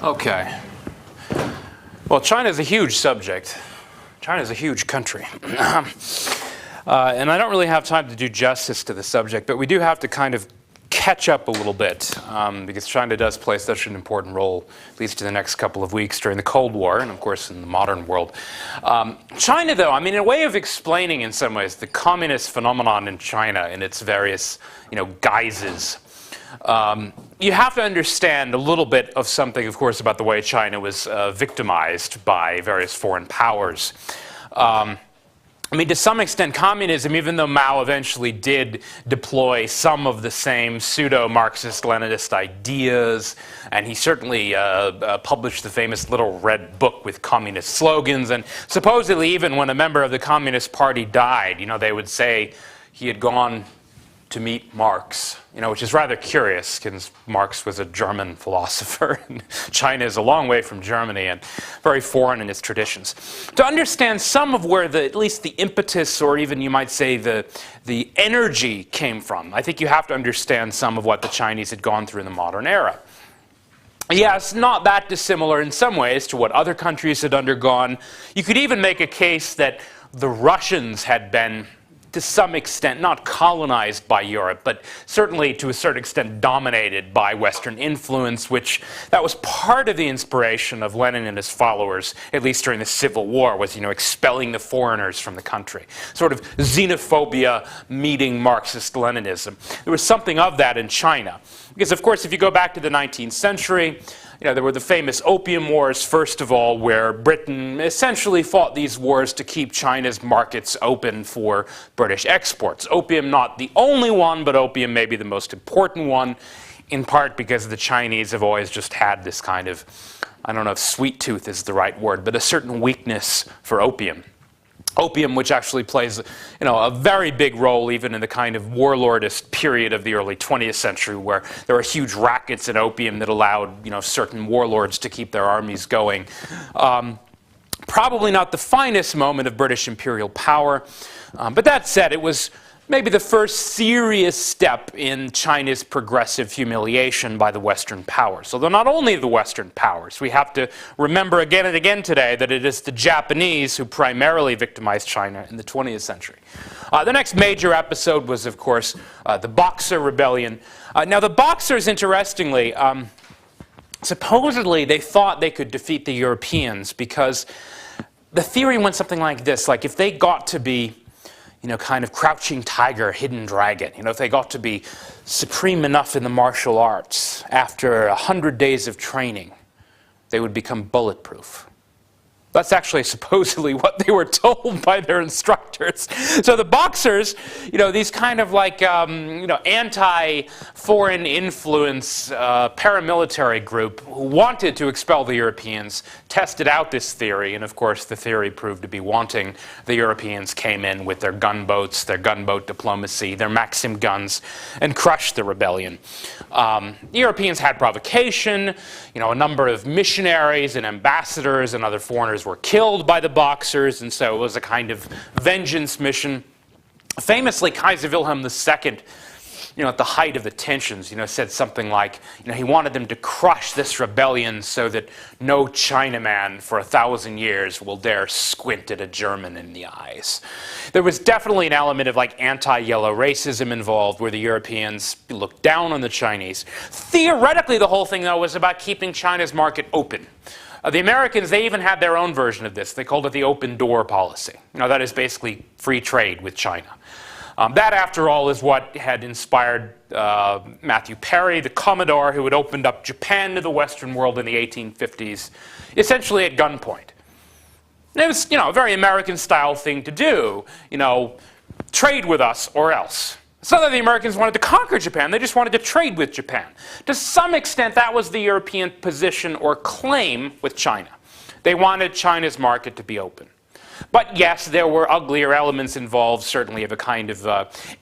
Okay. Well, China is a huge subject. China is a huge country. And I don't really have time to do justice to the subject, but we do have to kind of catch up a little bit because China does play such an important role, at least in the next couple of weeks during the Cold War and, of course, in the modern world. China, though, I mean, in a way of explaining, in some ways, the communist phenomenon in China in its various, guises, you have to understand a little bit of something, of course, about the way China was victimized by various foreign powers. I mean, to some extent, communism, even though Mao eventually did deploy some of the same pseudo-Marxist-Leninist ideas, and he certainly published the famous Little Red Book with communist slogans, and supposedly even when a member of the Communist Party died, they would say he had gone to meet Marx, which is rather curious, because Marx was a German philosopher, and China is a long way from Germany and very foreign in its traditions. To understand some of where at least the impetus, or even you might say the energy came from, I think you have to understand some of what the Chinese had gone through in the modern era. Yes, not that dissimilar in some ways to what other countries had undergone. You could even make a case that the Russians had been, to some extent, not colonized by Europe, but certainly to a certain extent dominated by Western influence, that was part of the inspiration of Lenin and his followers, at least during the Civil War, was, expelling the foreigners from the country. Sort of xenophobia meeting Marxist-Leninism. There was something of that in China. Because, of course, if you go back to the 19th century, there were the famous Opium Wars, first of all, where Britain essentially fought these wars to keep China's markets open for British exports. Opium not the only one, but opium maybe the most important one, in part because the Chinese have always just had this kind of, I don't know if sweet tooth is the right word, but a certain weakness for opium. Opium, which actually plays, a very big role even in the kind of warlordist period of the early 20th century, where there were huge rackets in opium that allowed, certain warlords to keep their armies going. Probably not the finest moment of British imperial power, but that said, it was maybe the first serious step in China's progressive humiliation by the Western powers. Although not only the Western powers, we have to remember again and again today that it is the Japanese who primarily victimized China in the 20th century. The next major episode was, of course, the Boxer Rebellion. Now, the Boxers, interestingly, supposedly they thought they could defeat the Europeans because the theory went something like this, like if they got to be kind of crouching tiger, hidden dragon. If they got to be supreme enough in the martial arts, after 100 days of training, they would become bulletproof. That's actually supposedly what they were told by their instructors. So the Boxers, these kind of like, anti-foreign influence paramilitary group who wanted to expel the Europeans, tested out this theory, and of course the theory proved to be wanting. The Europeans came in with their gunboats, their gunboat diplomacy, their Maxim guns, and crushed the rebellion. The Europeans had provocation. A number of missionaries and ambassadors and other foreigners were killed by the Boxers, and so it was a kind of vengeance mission. Famously, Kaiser Wilhelm II, at the height of the tensions, said something like, he wanted them to crush this rebellion so that no Chinaman for 1,000 years will dare squint at a German in the eyes. There was definitely an element of anti-yellow racism involved, where the Europeans looked down on the Chinese. Theoretically, the whole thing, though, was about keeping China's market open. The Americans, they even had their own version of this. They called it the open door policy. That is basically free trade with China. That, after all, is what had inspired Matthew Perry, the Commodore, who had opened up Japan to the Western world in the 1850s, essentially at gunpoint. And it was, a very American-style thing to do. Trade with us or else. It's not that the Americans wanted to conquer Japan, they just wanted to trade with Japan. To some extent, that was the European position or claim with China. They wanted China's market to be open. But yes, there were uglier elements involved, certainly of a kind of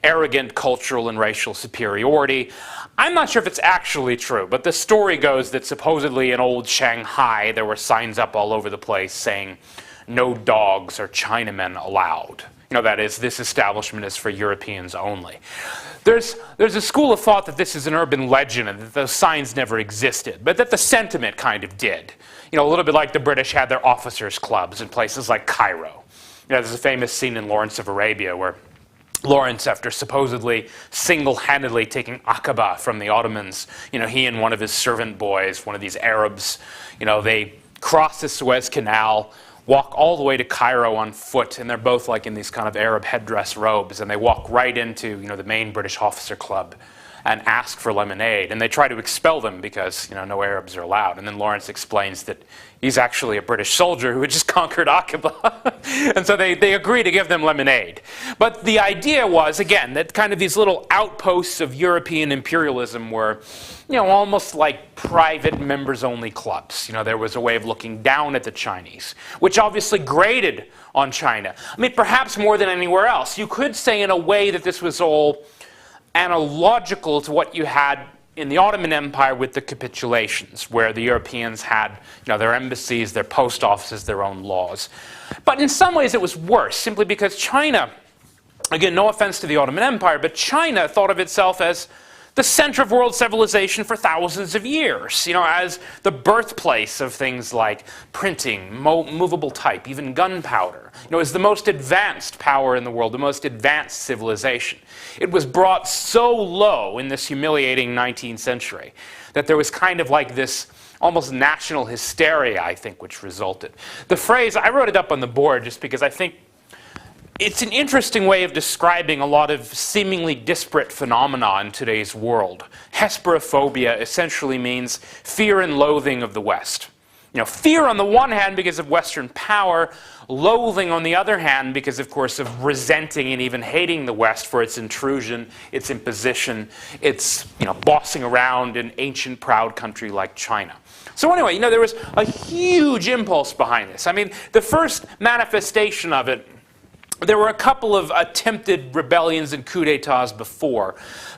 arrogant cultural and racial superiority. I'm not sure if it's actually true, but the story goes that supposedly in old Shanghai there were signs up all over the place saying, "No dogs or Chinamen allowed," That is, this establishment is for Europeans only. There's a school of thought that this is an urban legend and that those signs never existed, but that the sentiment kind of did. A little bit like the British had their officers' clubs in places like Cairo. There's a famous scene in Lawrence of Arabia where Lawrence, after supposedly single-handedly taking Aqaba from the Ottomans, he and one of his servant boys, one of these Arabs, they cross the Suez Canal, walk all the way to Cairo on foot, and they're both like in these kind of Arab headdress robes, and they walk right into the main British officer club and ask for lemonade, and they try to expel them because no Arabs are allowed. And then Lawrence explains that he's actually a British soldier who had just conquered Aqaba. And so they agree to give them lemonade. But the idea was, again, that kind of these little outposts of European imperialism were almost like private members-only clubs. There was a way of looking down at the Chinese, which obviously grated on China. I mean, perhaps more than anywhere else. You could say in a way that this was all analogical to what you had in the Ottoman Empire with the capitulations, where the Europeans had their embassies, their post offices, their own laws. But in some ways it was worse, simply because China, again, no offense to the Ottoman Empire, but China thought of itself as the center of world civilization for thousands of years, as the birthplace of things like printing, movable type, even gunpowder, as the most advanced power in the world, the most advanced civilization. It was brought so low in this humiliating 19th century that there was kind of like this almost national hysteria, I think, which resulted. The phrase, I wrote it up on the board just because I think it's an interesting way of describing a lot of seemingly disparate phenomena in today's world. Hesperophobia essentially means fear and loathing of the West. Fear on the one hand because of Western power, loathing on the other hand because, of course, of resenting and even hating the West for its intrusion, its imposition, its bossing around an ancient, proud country like China. So anyway, there was a huge impulse behind this. I mean, the first manifestation of it, there were a couple of attempted rebellions and coups d'etats before,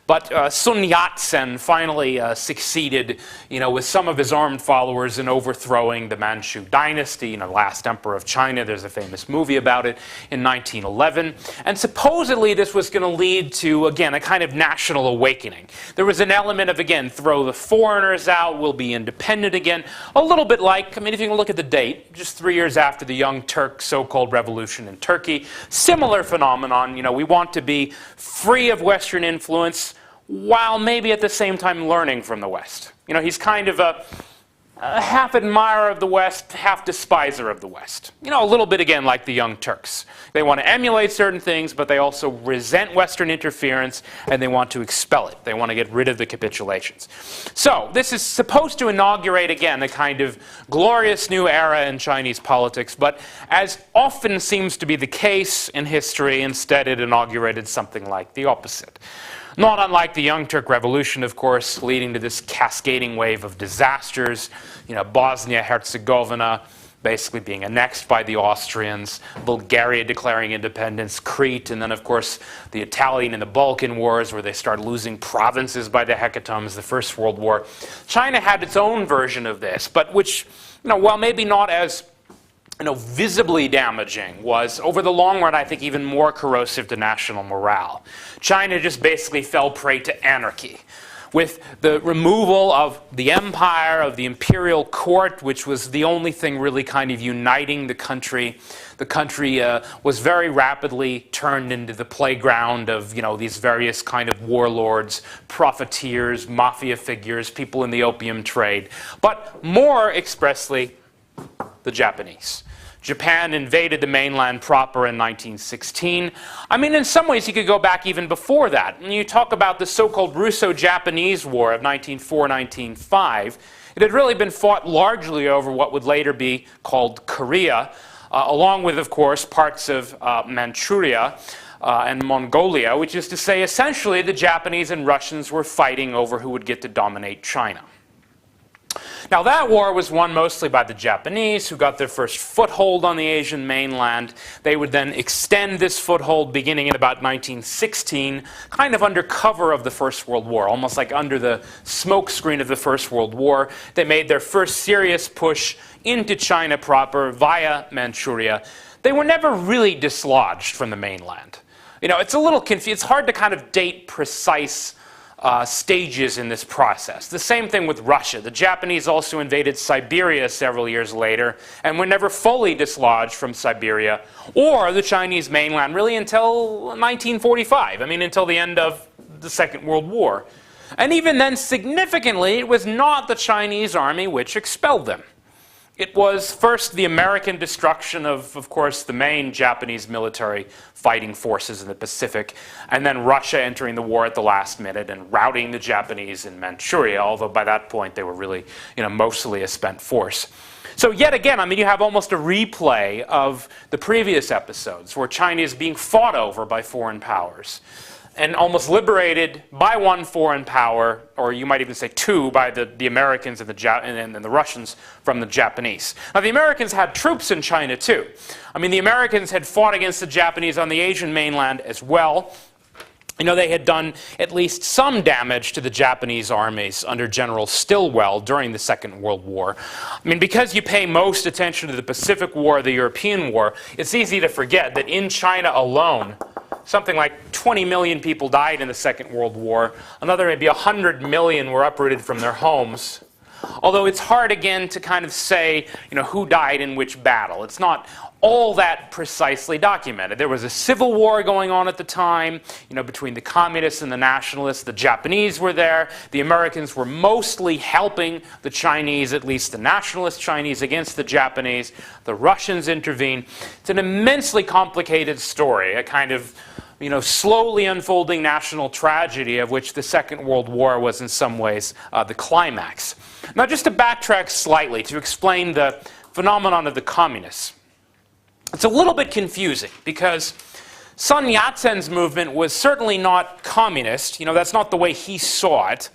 but Sun Yat-sen finally succeeded, with some of his armed followers in overthrowing the Manchu dynasty, last emperor of China. There's a famous movie about it in 1911. And supposedly this was going to lead to, again, a kind of national awakening. There was an element of, again, throw the foreigners out, we'll be independent again. A little bit like, if you can look at the date, just 3 years after the Young Turk so-called revolution in Turkey. Similar phenomenon, we want to be free of Western influence while maybe at the same time learning from the West. He's kind of a half admirer of the West, half despiser of the West. A little bit again like the Young Turks. They want to emulate certain things, but they also resent Western interference and they want to expel it. They want to get rid of the capitulations. So this is supposed to inaugurate again a kind of glorious new era in Chinese politics, but as often seems to be the case in history, instead it inaugurated something like the opposite. Not unlike the Young Turk Revolution, of course, leading to this cascading wave of disasters, Bosnia-Herzegovina basically being annexed by the Austrians, Bulgaria declaring independence, Crete, and then, of course, the Italian and the Balkan Wars, where they started losing provinces by the hecatombs, the First World War. China had its own version of this, but which, while maybe not as visibly damaging, was, over the long run, I think, even more corrosive to national morale. China just basically fell prey to anarchy. With the removal of the empire, of the imperial court, which was the only thing really kind of uniting the country was very rapidly turned into the playground of, these various kind of warlords, profiteers, mafia figures, people in the opium trade, but more expressly, the Japanese. Japan invaded the mainland proper in 1916. In some ways you could go back even before that. When you talk about the so-called Russo-Japanese War of 1904-1905, it had really been fought largely over what would later be called Korea, along with, of course, parts of Manchuria and Mongolia, which is to say, essentially, the Japanese and Russians were fighting over who would get to dominate China. Now that war was won mostly by the Japanese, who got their first foothold on the Asian mainland. They would then extend this foothold beginning in about 1916, kind of under cover of the First World War, almost like under the smokescreen of the First World War. They made their first serious push into China proper via Manchuria. They were never really dislodged from the mainland. It's a little confusing. It's hard to kind of date precise stages in this process. The same thing with Russia. The Japanese also invaded Siberia several years later and were never fully dislodged from Siberia or the Chinese mainland really until 1945. Until the end of the Second World War. And even then, significantly, it was not the Chinese army which expelled them. It was first the American destruction of course, the main Japanese military fighting forces in the Pacific, and then Russia entering the war at the last minute and routing the Japanese in Manchuria, although by that point they were really, mostly a spent force. So yet again, you have almost a replay of the previous episodes where China is being fought over by foreign powers and almost liberated by one foreign power, or you might even say two, by the Americans and the Russians from the Japanese. Now, the Americans had troops in China, too. The Americans had fought against the Japanese on the Asian mainland as well. They had done at least some damage to the Japanese armies under General Stilwell during the Second World War. Because you pay most attention to the Pacific War, the European War, it's easy to forget that in China alone, something like 20 million people died in the Second World War. Another maybe 100 million were uprooted from their homes. Although it's hard again to kind of say, who died in which battle. It's not all that precisely documented. There was a civil war going on at the time, between the communists and the nationalists. The Japanese were there. The Americans were mostly helping the Chinese, at least the nationalist Chinese, against the Japanese. The Russians intervened. It's an immensely complicated story, a kind of slowly unfolding national tragedy of which the Second World War was in some ways the climax. Now, just to backtrack slightly to explain the phenomenon of the communists. It's a little bit confusing because Sun Yat-sen's movement was certainly not communist. That's not the way he saw it.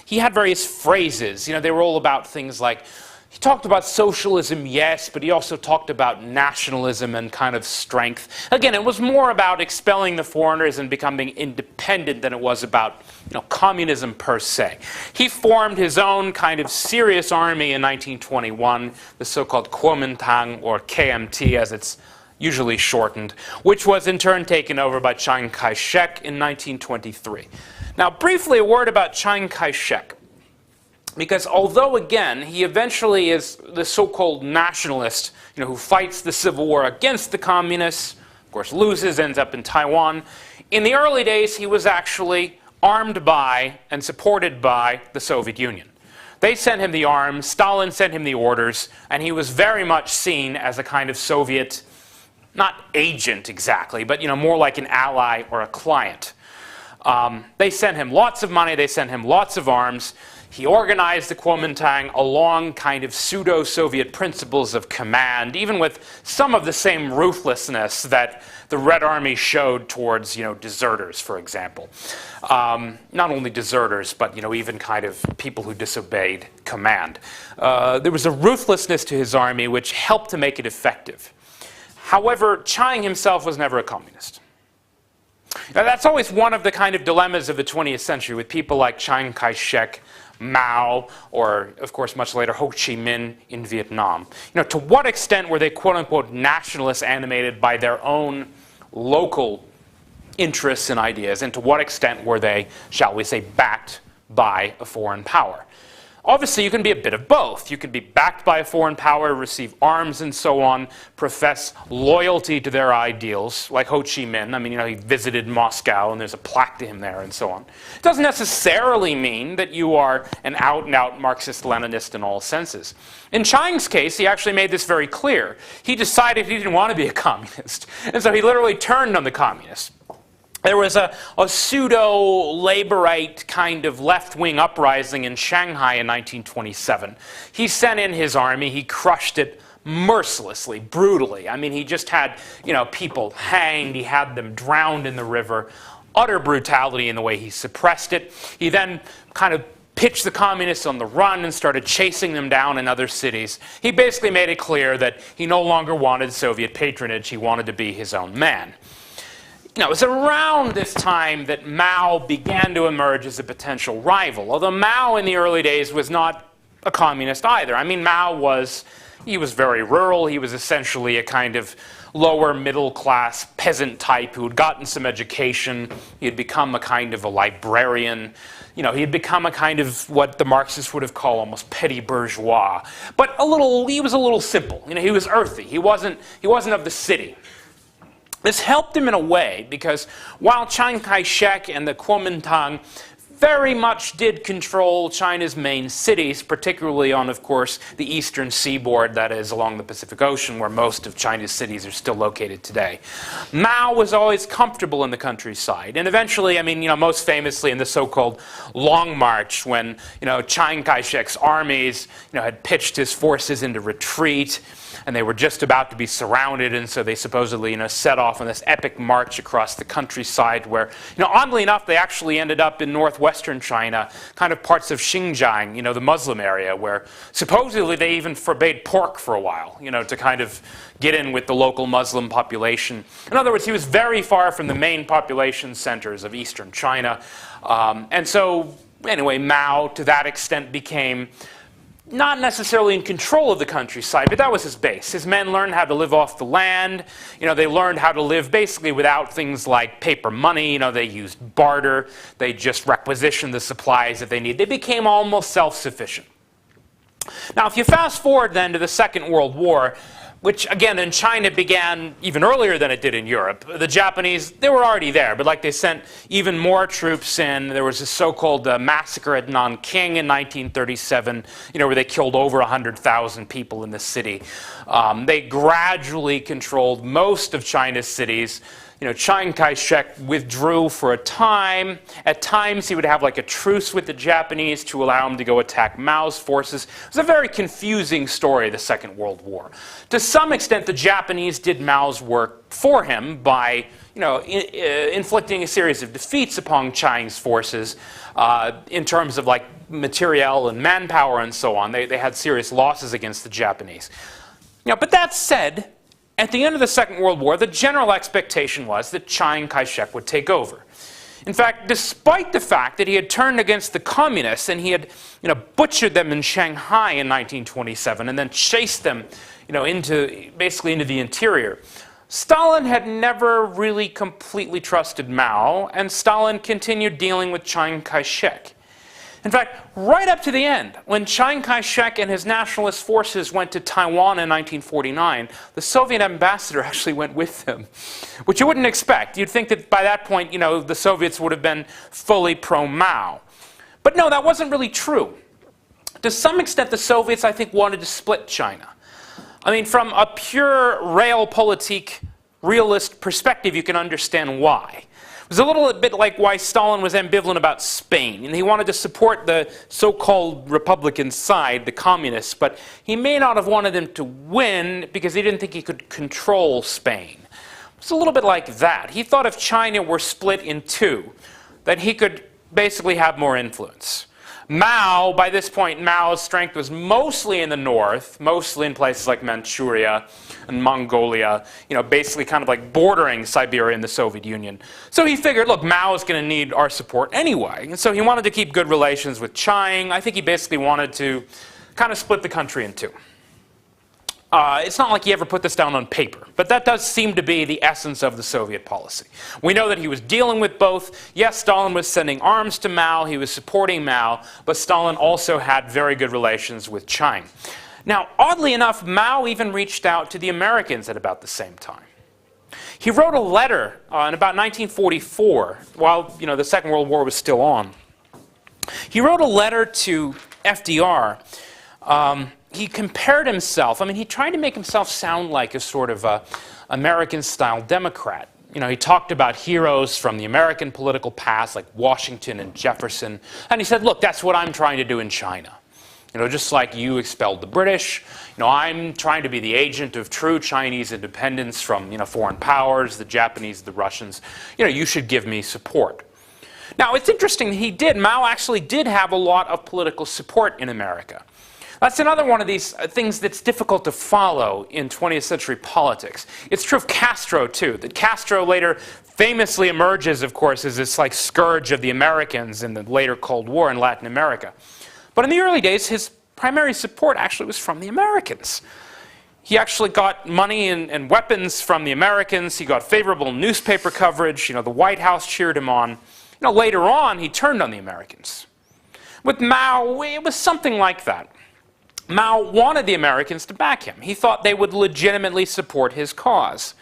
He had various phrases. They were all about things like, he talked about socialism, yes, but he also talked about nationalism and kind of strength. Again, it was more about expelling the foreigners and becoming independent than it was about communism per se. He formed his own kind of serious army in 1921, the so-called Kuomintang, or KMT as it's usually shortened, which was in turn taken over by Chiang Kai-shek in 1923. Now, briefly, a word about Chiang Kai-shek. Because although, again, he eventually is the so-called nationalist, who fights the civil war against the communists, of course loses, ends up in Taiwan, in the early days he was actually armed by and supported by the Soviet Union. They sent him the arms, Stalin sent him the orders, and he was very much seen as a kind of Soviet, not agent exactly, but more like an ally or a client. They sent him lots of money, they sent him lots of arms. He organized the Kuomintang along kind of pseudo-Soviet principles of command, even with some of the same ruthlessness that the Red Army showed towards, deserters, for example. Not only deserters, but, even kind of people who disobeyed command. There was a ruthlessness to his army which helped to make it effective. However, Chiang himself was never a communist. Now, that's always one of the kind of dilemmas of the 20th century with people like Chiang Kai-shek, Mao, or, of course, much later, Ho Chi Minh in Vietnam. To what extent were they, quote-unquote, nationalists animated by their own local interests and ideas, and to what extent were they, shall we say, backed by a foreign power? Obviously, you can be a bit of both. You can be backed by a foreign power, receive arms and so on, profess loyalty to their ideals, like Ho Chi Minh. He visited Moscow and there's a plaque to him there and so on. It doesn't necessarily mean that you are an out-and-out Marxist-Leninist in all senses. In Chiang's case, he actually made this very clear. He decided he didn't want to be a communist, and so he literally turned on the communists. There was a pseudo-laborite kind of left-wing uprising in Shanghai in 1927. He sent in his army. He crushed it mercilessly, brutally. He just had, people hanged. He had them drowned in the river. Utter brutality in the way he suppressed it. He then kind of pitched the communists on the run and started chasing them down in other cities, he basically made it clear that he no longer wanted Soviet patronage. He wanted to be his own man. It was around this time that Mao began to emerge as a potential rival, although Mao in the early days was not a communist either. I mean, Mao was very rural. He was essentially a kind of lower middle class peasant type who had gotten some education. He had become a kind of a librarian. He had become a kind of what the Marxists would have called almost petty bourgeois. But he was a little simple. He was earthy. He wasn't of the city. This helped him in a way because while Chiang Kai-shek and the Kuomintang very much did control China's main cities, particularly on, of course, the eastern seaboard, that is, along the Pacific Ocean, where most of China's cities are still located today. Mao was always comfortable in the countryside. And eventually, most famously in the so-called Long March, when, Chiang Kai-shek's armies, had pitched his forces into retreat, and they were just about to be surrounded, and so they supposedly, set off on this epic march across the countryside where, oddly enough, they actually ended up in northwestern China, kind of parts of Xinjiang, the Muslim area, where supposedly they even forbade pork for a while, to kind of get in with the local Muslim population. In other words, he was very far from the main population centers of eastern China. And so, anyway, Mao, to that extent, became not necessarily in control of the countryside, but that was his base. His men learned how to live off the land. They learned how to live basically without things like paper money. They used barter. They just requisitioned the supplies that they needed. They became almost self-sufficient. Now, if you fast forward then to the Second World War, which, again, in China began even earlier than it did in Europe. The Japanese, they were already there, but they sent even more troops in. There was a so-called massacre at Nanking in 1937, where they killed over 100,000 people in the city. They gradually controlled most of China's cities. Chiang Kai-shek withdrew for a time. At times, he would have a truce with the Japanese to allow him to go attack Mao's forces. It was a very confusing story, the Second World War. To some extent, the Japanese did Mao's work for him by, inflicting a series of defeats upon Chiang's forces in terms of materiel and manpower and so on. They had serious losses against the Japanese. But that said, at the end of the Second World War, the general expectation was that Chiang Kai-shek would take over. In fact, despite the fact that he had turned against the communists and he had butchered them in Shanghai in 1927 and then chased them basically into the interior, Stalin had never really completely trusted Mao, and Stalin continued dealing with Chiang Kai-shek. In fact, right up to the end, when Chiang Kai-shek and his nationalist forces went to Taiwan in 1949, the Soviet ambassador actually went with them, which you wouldn't expect. You'd think that by that point, the Soviets would have been fully pro-Mao. But no, that wasn't really true. To some extent, the Soviets, I think, wanted to split China. From a pure realpolitik, realist perspective, you can understand why. It was a little bit like why Stalin was ambivalent about Spain. And he wanted to support the so-called Republican side, the communists, but he may not have wanted them to win because he didn't think he could control Spain. It's a little bit like that. He thought if China were split in two, that he could basically have more influence. Mao, by this point, Mao's strength was mostly in the north, mostly in places like Manchuria and Mongolia, basically kind of like bordering Siberia and the Soviet Union. So he figured, look, Mao is going to need our support anyway. And so he wanted to keep good relations with Chiang. I think he basically wanted to kind of split the country in two. It's not like he ever put this down on paper, but that does seem to be the essence of the Soviet policy. We know that he was dealing with both. Yes, Stalin was sending arms to Mao, he was supporting Mao, but Stalin also had very good relations with Chiang. Now, oddly enough, Mao even reached out to the Americans at about the same time. He wrote a letter in about 1944, while the Second World War was still on. He wrote a letter to FDR. He compared himself, he tried to make himself sound like a sort of American-style Democrat. He talked about heroes from the American political past, like Washington and Jefferson, and he said, look, that's what I'm trying to do in China. Just like you expelled the British, I'm trying to be the agent of true Chinese independence from, foreign powers, the Japanese, the Russians. You should give me support. Now, it's interesting, Mao actually did have a lot of political support in America. That's another one of these things that's difficult to follow in 20th century politics. It's true of Castro, too, that Castro later famously emerges, of course, as this like scourge of the Americans in the later Cold War in Latin America. But in the early days, his primary support actually was from the Americans. He actually got money and weapons from the Americans. He got favorable newspaper coverage. The White House cheered him on. Later on, he turned on the Americans. With Mao, it was something like that. Mao wanted the Americans to back him. He thought they would legitimately support his cause.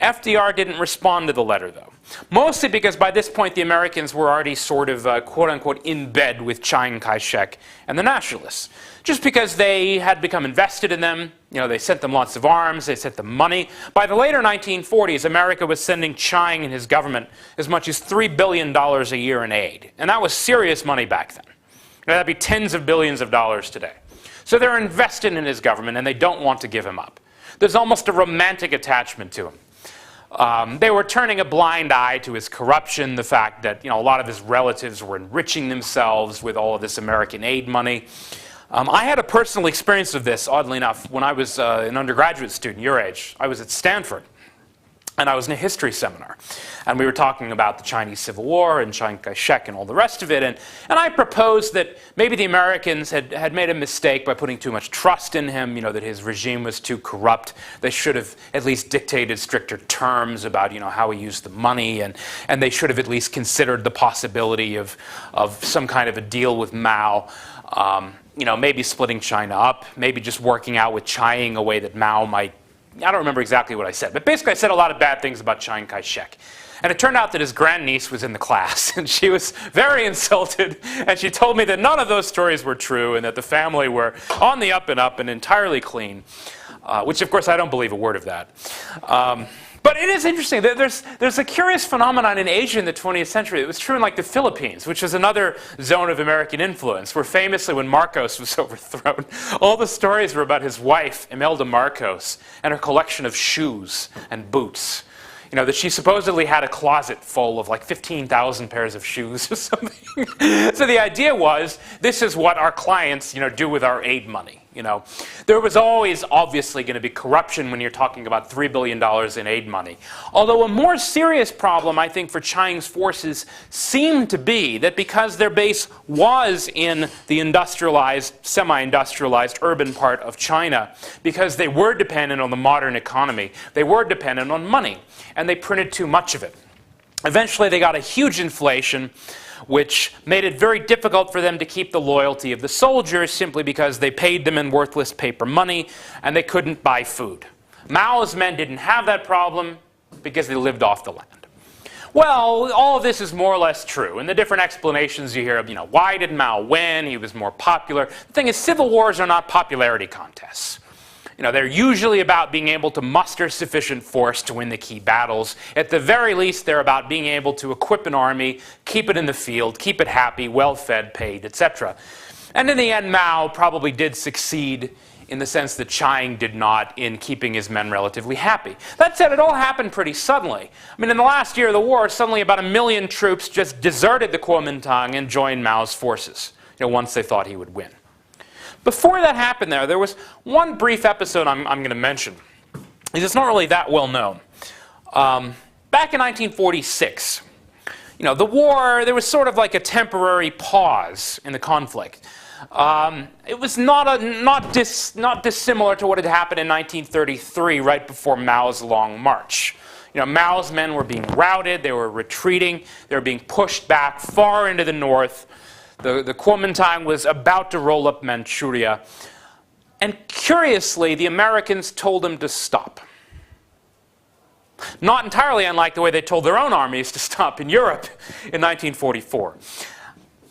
FDR didn't respond to the letter, though. Mostly because by this point the Americans were already sort of quote-unquote in bed with Chiang Kai-shek and the nationalists. Just because they had become invested in them, they sent them lots of arms, they sent them money. By the later 1940s, America was sending Chiang and his government as much as $3 billion a year in aid. And that was serious money back then. That'd be tens of billions of dollars today. So they're invested in his government and they don't want to give him up. There's almost a romantic attachment to him. They were turning a blind eye to his corruption, the fact that a lot of his relatives were enriching themselves with all of this American aid money. I had a personal experience of this, oddly enough, when I was an undergraduate student, your age. I was at Stanford, and I was in a history seminar. And we were talking about the Chinese Civil War and Chiang Kai-shek and all the rest of it. And I proposed that maybe the Americans had made a mistake by putting too much trust in him, that his regime was too corrupt. They should have at least dictated stricter terms about, how he used the money. And they should have at least considered the possibility of some kind of a deal with Mao. Maybe splitting China up, maybe just working out with Chiang a way that Mao might. I don't remember exactly what I said, but basically I said a lot of bad things about Chiang Kai-shek. And it turned out that his grandniece was in the class, and she was very insulted, and she told me that none of those stories were true, and that the family were on the up and entirely clean, which of course I don't believe a word of that. But it is interesting. There's a curious phenomenon in Asia in the 20th century. It was true in the Philippines, which is another zone of American influence, where famously when Marcos was overthrown, all the stories were about his wife, Imelda Marcos, and her collection of shoes and boots. That she supposedly had a closet full of 15,000 pairs of shoes or something. So the idea was, this is what our clients, do with our aid money. There was always obviously going to be corruption when you're talking about $3 billion in aid money. Although a more serious problem, I think, for Chiang's forces seemed to be that because their base was in the industrialized, semi-industrialized urban part of China, because they were dependent on the modern economy, they were dependent on money, and they printed too much of it. Eventually they got a huge inflation, which made it very difficult for them to keep the loyalty of the soldiers simply because they paid them in worthless paper money and they couldn't buy food. Mao's men didn't have that problem because they lived off the land. Well, all of this is more or less true, and the different explanations you hear of, why did Mao win? He was more popular. The thing is, civil wars are not popularity contests. They're usually about being able to muster sufficient force to win the key battles. At the very least, they're about being able to equip an army, keep it in the field, keep it happy, well-fed, paid, etc. And in the end, Mao probably did succeed in the sense that Chiang did not in keeping his men relatively happy. That said, it all happened pretty suddenly. In the last year of the war, suddenly about 1 million troops just deserted the Kuomintang and joined Mao's forces, once they thought he would win. Before that happened there was one brief episode I'm going to mention. It's not really that well known. Back in 1946, the war, there was sort of a temporary pause in the conflict. It was not dissimilar to what had happened in 1933, right before Mao's Long March. Mao's men were being routed, they were retreating, they were being pushed back far into the north. The Kuomintang was about to roll up Manchuria. And curiously, the Americans told them to stop. Not entirely unlike the way they told their own armies to stop in Europe in 1944.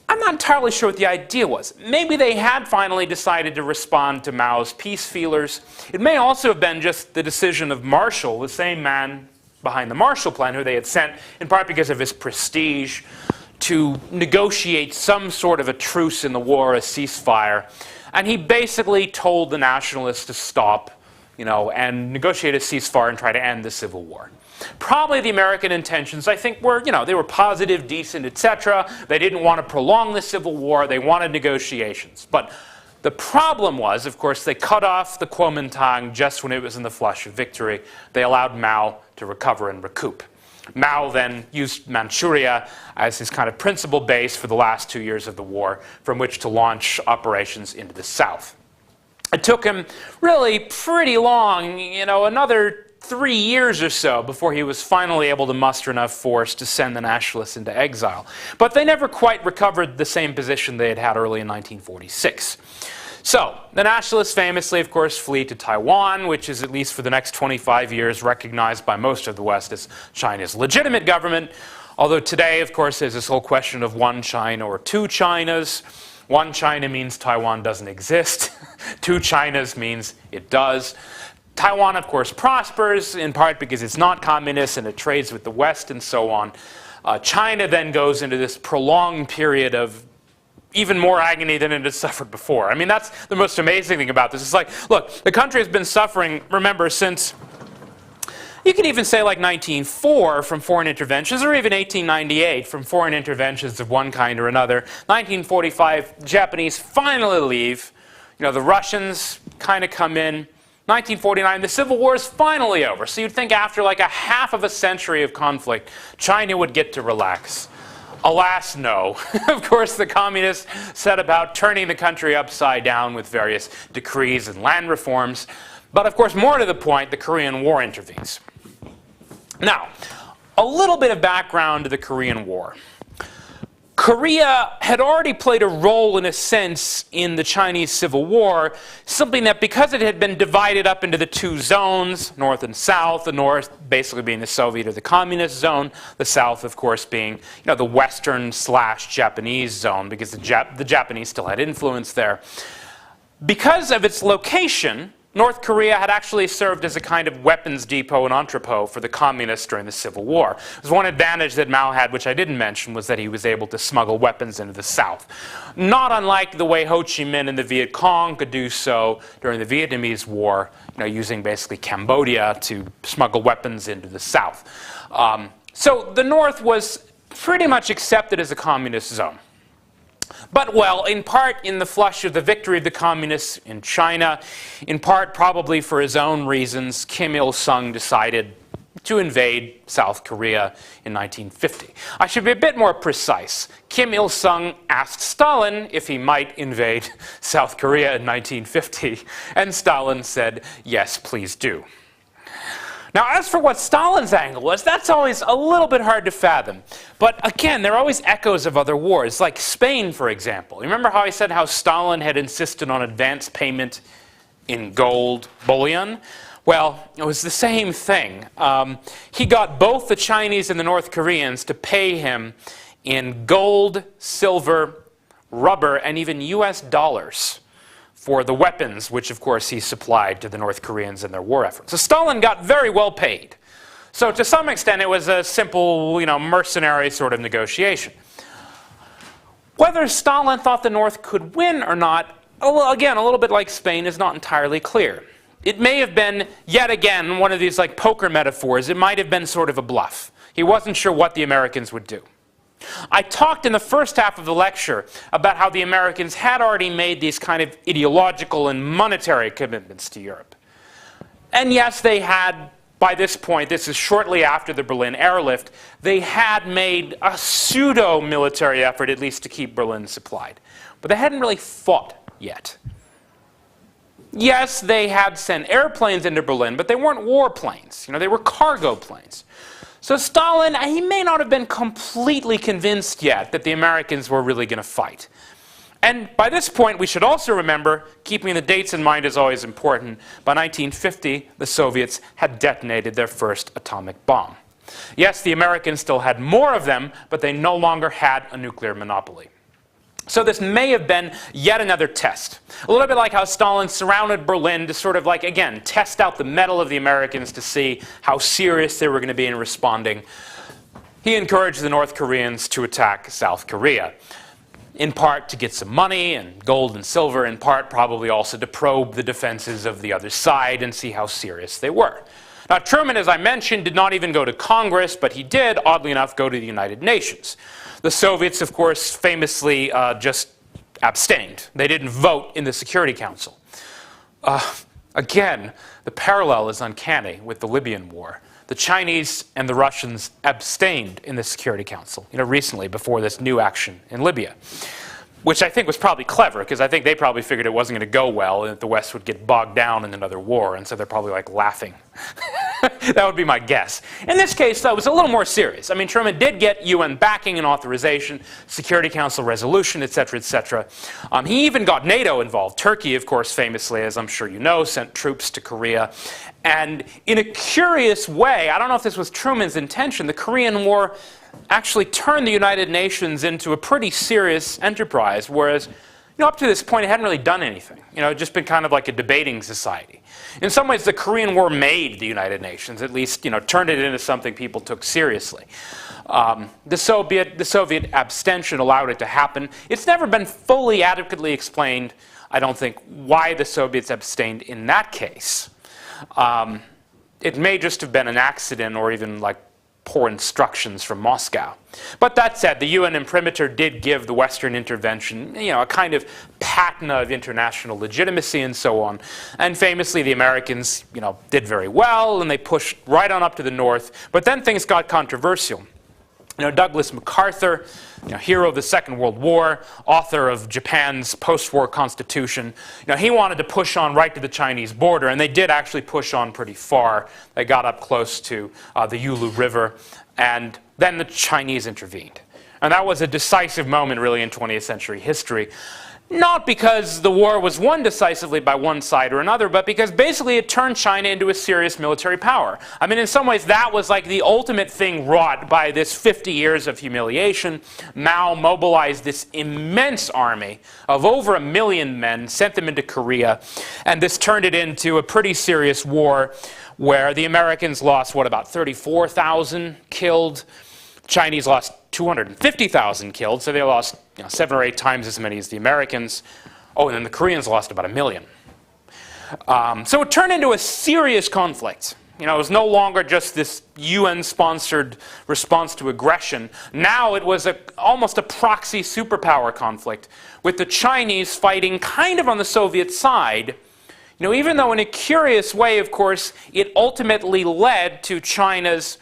I'm not entirely sure what the idea was. Maybe they had finally decided to respond to Mao's peace feelers. It may also have been just the decision of Marshall, the same man behind the Marshall Plan, who they had sent in part because of his prestige, to negotiate some sort of a truce in the war, a ceasefire. And he basically told the nationalists to stop, and negotiate a ceasefire and try to end the Civil War. Probably the American intentions, I think, were, they were positive, decent, etc. They didn't want to prolong the Civil War. They wanted negotiations. But the problem was, of course, they cut off the Kuomintang just when it was in the flush of victory. They allowed Mao to recover and recoup. Mao then used Manchuria as his kind of principal base for the last 2 years of the war, from which to launch operations into the south. It took him really pretty long, another 3 years or so before he was finally able to muster enough force to send the nationalists into exile. But they never quite recovered the same position they had had early in 1946. So, the nationalists famously, of course, flee to Taiwan, which is, at least for the next 25 years, recognized by most of the West as China's legitimate government. Although today, of course, there's this whole question of one China or two Chinas. One China means Taiwan doesn't exist. Two Chinas means it does. Taiwan, of course, prospers, in part because it's not communist and it trades with the West and so on. China then goes into this prolonged period of even more agony than it had suffered before. I mean, that's the most amazing thing about this. It's like, look, the country has been suffering, remember, since, you could even say like 1904 from foreign interventions, or even 1898 from foreign interventions of one kind or another. 1945, Japanese finally leave. The Russians kind of come in. 1949, the Civil War is finally over. So you'd think after like a half of a century of conflict, China would get to relax. Alas, no. Of course, the communists set about turning the country upside down with various decrees and land reforms. But of course, more to the point, the Korean War intervenes. Now, a little bit of background to the Korean War. Korea had already played a role, in a sense, in the Chinese Civil War, something that, because it had been divided up into the two zones, North and South, the North basically being the Soviet or the Communist zone, the South, of course, being the Western/Japanese zone, because the Japanese still had influence there. Because of its location, North Korea had actually served as a kind of weapons depot and entrepot for the communists during the Civil War. There's one advantage that Mao had, which I didn't mention, was that he was able to smuggle weapons into the South. Not unlike the way Ho Chi Minh and the Viet Cong could do so during the Vietnamese War, using basically Cambodia to smuggle weapons into the South. So the North was pretty much accepted as a communist zone. But, well, in part in the flush of the victory of the communists in China, in part probably for his own reasons, Kim Il-sung decided to invade South Korea in 1950. I should be a bit more precise. Kim Il-sung asked Stalin if he might invade South Korea in 1950, and Stalin said, yes, please do. Now, as for what Stalin's angle was, that's always a little bit hard to fathom. But again, there are always echoes of other wars, like Spain, for example. Remember how I said how Stalin had insisted on advance payment in gold bullion? Well, it was the same thing. He got both the Chinese and the North Koreans to pay him in gold, silver, rubber, and even US dollars for the weapons, which of course he supplied to the North Koreans in their war efforts. So Stalin got very well paid. So to some extent it was a simple, mercenary sort of negotiation. Whether Stalin thought the North could win or not, again, a little bit like Spain, is not entirely clear. It may have been, yet again, one of these like poker metaphors. It might have been sort of a bluff. He wasn't sure what the Americans would do. I talked in the first half of the lecture about how the Americans had already made these kind of ideological and monetary commitments to Europe. And yes, they had, by this point, this is shortly after the Berlin airlift, they had made a pseudo-military effort, at least to keep Berlin supplied. But they hadn't really fought yet. Yes, they had sent airplanes into Berlin, but they weren't warplanes. They were cargo planes. So Stalin, he may not have been completely convinced yet that the Americans were really going to fight. And by this point, we should also remember, keeping the dates in mind is always important, by 1950, the Soviets had detonated their first atomic bomb. Yes, the Americans still had more of them, but they no longer had a nuclear monopoly. So this may have been yet another test. A little bit like how Stalin surrounded Berlin to sort of like, again, test out the mettle of the Americans to see how serious they were going to be in responding. He encouraged the North Koreans to attack South Korea, in part to get some money and gold and silver, in part probably also to probe the defenses of the other side and see how serious they were. Now, Truman, as I mentioned, did not even go to Congress, but he did, oddly enough, go to the United Nations. The Soviets, of course, famously just abstained. They didn't vote in the Security Council. Again, the parallel is uncanny with the Libyan war. The Chinese and the Russians abstained in the Security Council, recently before this new action in Libya, which I think was probably clever, because I think they probably figured it wasn't going to go well and that the West would get bogged down in another war, and so they're probably like laughing. That would be my guess. In this case, though, it was a little more serious. I mean, Truman did get UN backing and authorization, Security Council resolution, etc., etc. He even got NATO involved. Turkey, of course, famously, as I'm sure you know, sent troops to Korea. And in a curious way, I don't know if this was Truman's intention, the Korean War actually turned the United Nations into a pretty serious enterprise, whereas up to this point it hadn't really done anything. It had just been kind of like a debating society. In some ways, the Korean War made the United Nations, at least turned it into something people took seriously. The Soviet abstention allowed it to happen. It's never been fully adequately explained, I don't think, why the Soviets abstained in that case. It may just have been an accident or even like poor instructions from Moscow. But that said, the UN imprimatur did give the Western intervention, a kind of patina of international legitimacy and so on. And famously, the Americans, did very well, and they pushed right on up to the north. But then things got controversial. Douglas MacArthur, hero of the Second World War, author of Japan's post-war constitution, he wanted to push on right to the Chinese border, and they did actually push on pretty far. They got up close to the Yulu River, and then the Chinese intervened. And that was a decisive moment, really, in 20th century history. Not because the war was won decisively by one side or another, but because basically it turned China into a serious military power. I mean, in some ways, that was like the ultimate thing wrought by this 50 years of humiliation. Mao mobilized this immense army of over 1 million men, sent them into Korea, and this turned it into a pretty serious war where the Americans lost, about 34,000 killed. Chinese lost 250,000 killed, so they lost 7 or 8 times as many as the Americans. Oh, and then the Koreans lost about 1 million. So it turned into a serious conflict. It was no longer just this UN-sponsored response to aggression. Now it was almost a proxy superpower conflict, with the Chinese fighting kind of on the Soviet side, even though in a curious way, of course, it ultimately led to China's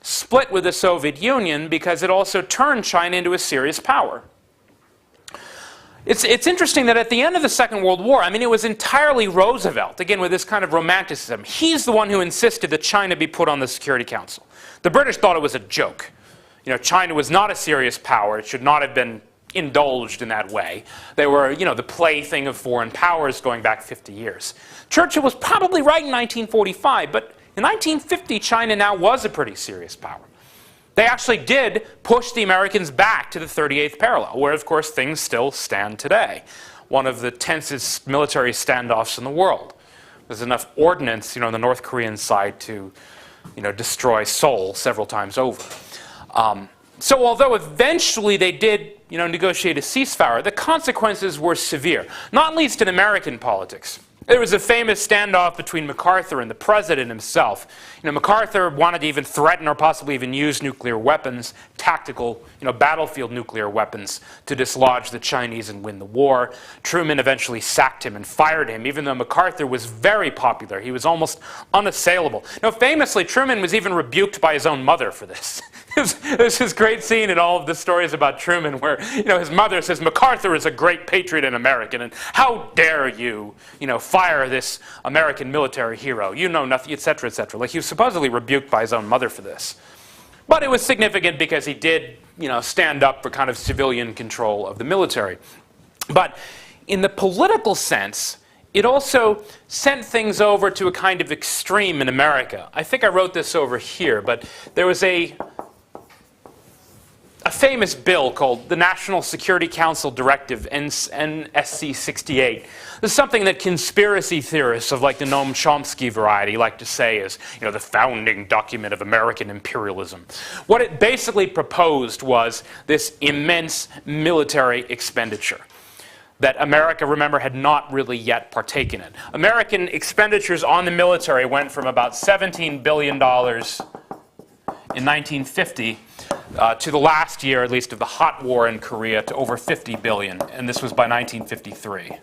split with the Soviet Union, because it also turned China into a serious power. It's interesting that at the end of the Second World War, I mean, it was entirely Roosevelt, again with this kind of romanticism. He's the one who insisted that China be put on the Security Council. The British thought it was a joke. China was not a serious power. It should not have been indulged in that way. They were, the plaything of foreign powers going back 50 years. Churchill was probably right in 1945, but in 1950, China now was a pretty serious power. They actually did push the Americans back to the 38th parallel, where, of course, things still stand today. One of the tensest military standoffs in the world. There's enough ordnance, on the North Korean side to, destroy Seoul several times over. So although eventually they did, negotiate a ceasefire, the consequences were severe, not least in American politics. There was a famous standoff between MacArthur and the president himself. MacArthur wanted to even threaten or possibly even use nuclear weapons, tactical, battlefield nuclear weapons, to dislodge the Chinese and win the war. Truman eventually sacked him and fired him, even though MacArthur was very popular. He was almost unassailable. Famously, Truman was even rebuked by his own mother for this. There's this great scene in all of the stories about Truman where, his mother says, MacArthur is a great patriot and American, and how dare you, fire this American military hero, nothing, etc., etc. Like, he was supposedly rebuked by his own mother for this. But it was significant because he did, stand up for kind of civilian control of the military. But in the political sense, it also sent things over to a kind of extreme in America. I think I wrote this over here, but there was a famous bill called the National Security Council Directive, NSC 68. This is something that conspiracy theorists of like the Noam Chomsky variety like to say is, the founding document of American imperialism. What it basically proposed was this immense military expenditure. that America, remember, had not really yet partaken in. American expenditures on the military went from about $17 billion in 1950 to the last year, at least, of the hot war in Korea, to over $50 billion, and this was by 1953.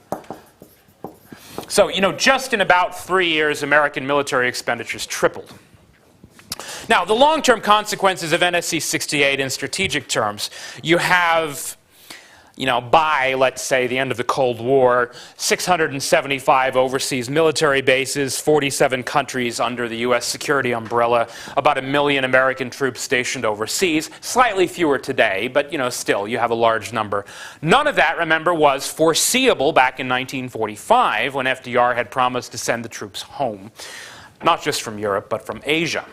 So, just in about 3 years, American military expenditures tripled. Now, the long-term consequences of NSC 68 in strategic terms, you have, by, let's say, the end of the Cold War, 675 overseas military bases, 47 countries under the U.S. security umbrella, about 1 million American troops stationed overseas, slightly fewer today, but, still, you have a large number. None of that, remember, was foreseeable back in 1945 when FDR had promised to send the troops home, not just from Europe, but from Asia.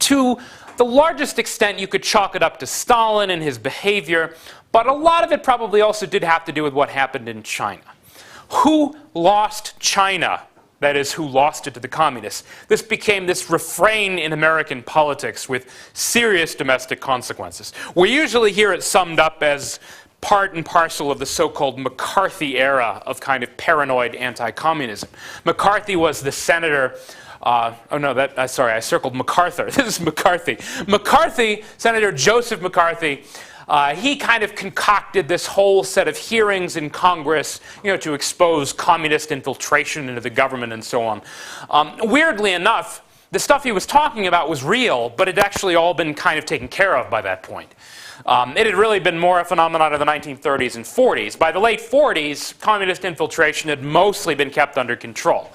To the largest extent, you could chalk it up to Stalin and his behavior, but a lot of it probably also did have to do with what happened in China. Who lost China? That is, who lost it to the communists? This became this refrain in American politics with serious domestic consequences. We usually hear it summed up as part and parcel of the so-called McCarthy era of kind of paranoid anti-communism. McCarthy was the senator. Sorry, I circled MacArthur. This is McCarthy. McCarthy, Senator Joseph McCarthy, he kind of concocted this whole set of hearings in Congress, to expose communist infiltration into the government and so on. Weirdly enough, the stuff he was talking about was real, but it had actually all been kind of taken care of by that point. It had really been more a phenomenon of the 1930s and 40s. By the late 40s, communist infiltration had mostly been kept under control.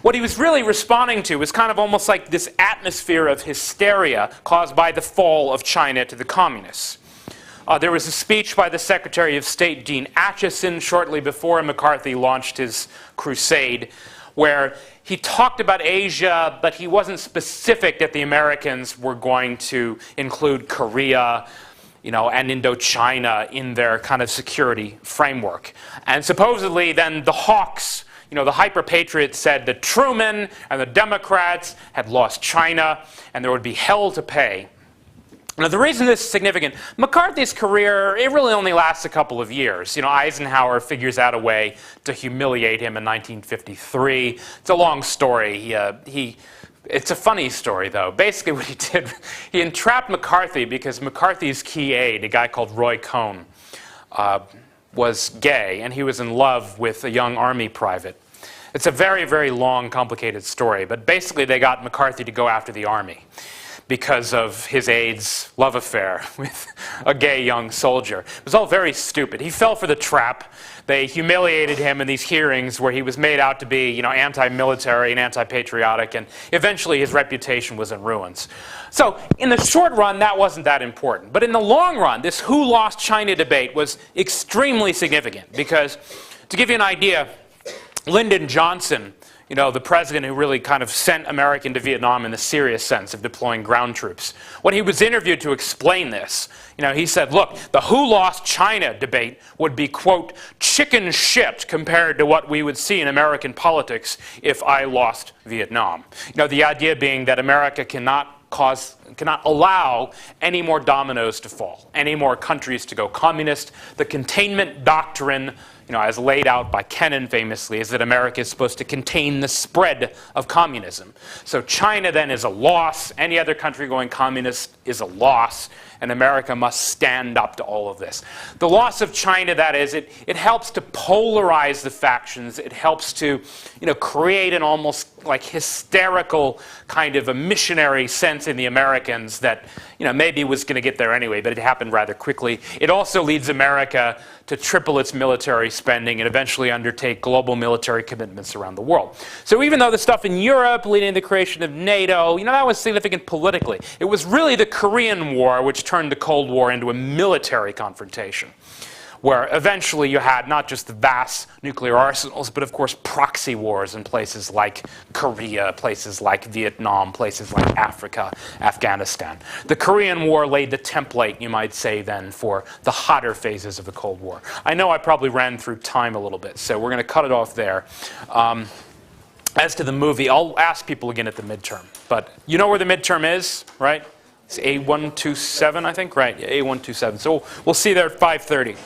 What he was really responding to was kind of almost like this atmosphere of hysteria caused by the fall of China to the communists. There was a speech by the Secretary of State, Dean Acheson, shortly before McCarthy launched his crusade, where he talked about Asia, but he wasn't specific that the Americans were going to include Korea, and Indochina in their kind of security framework. And supposedly then the hawks, the hyper-patriots said that Truman and the Democrats had lost China and there would be hell to pay. Now, the reason this is significant, McCarthy's career, it really only lasts a couple of years. Eisenhower figures out a way to humiliate him in 1953. It's a long story. It's a funny story, though. Basically what he did, he entrapped McCarthy because McCarthy's key aide, a guy called Roy Cohn, was gay, and he was in love with a young Army private. It's a very, very long, complicated story, but basically they got McCarthy to go after the Army because of his aide's love affair with a gay young soldier. It was all very stupid. He fell for the trap. They humiliated him in these hearings where he was made out to be, anti-military and anti-patriotic, and eventually his reputation was in ruins. So in the short run, that wasn't that important. But in the long run, this who lost China debate was extremely significant because, to give you an idea, Lyndon Johnson, the president who really kind of sent America into Vietnam in the serious sense of deploying ground troops. When he was interviewed to explain this, he said, look, the who lost China debate would be, quote, chicken shit compared to what we would see in American politics if I lost Vietnam. The idea being that America cannot allow any more dominoes to fall, any more countries to go communist. The containment doctrine, as laid out by Kennan famously, is that America is supposed to contain the spread of communism. So China then is a loss. Any other country going communist is a loss, and America must stand up to all of this. The loss of China, that is, it helps to polarize the factions. It helps to, create an almost like hysterical kind of a missionary sense in the Americans that, maybe was going to get there anyway, but it happened rather quickly. It also leads America to triple its military spending and eventually undertake global military commitments around the world. So even though the stuff in Europe leading to the creation of NATO, that was significant politically, it was really the Korean War which turned the Cold War into a military confrontation, where eventually you had not just the vast nuclear arsenals, but of course proxy wars in places like Korea, places like Vietnam, places like Africa, Afghanistan. The Korean War laid the template, you might say then, for the hotter phases of the Cold War. I know I probably ran through time a little bit, so we're going to cut it off there. As to the movie, I'll ask people again at the midterm, but you know where the midterm is, right? It's A127, I think, right? Yeah, A127. So we'll see you there at 5:30.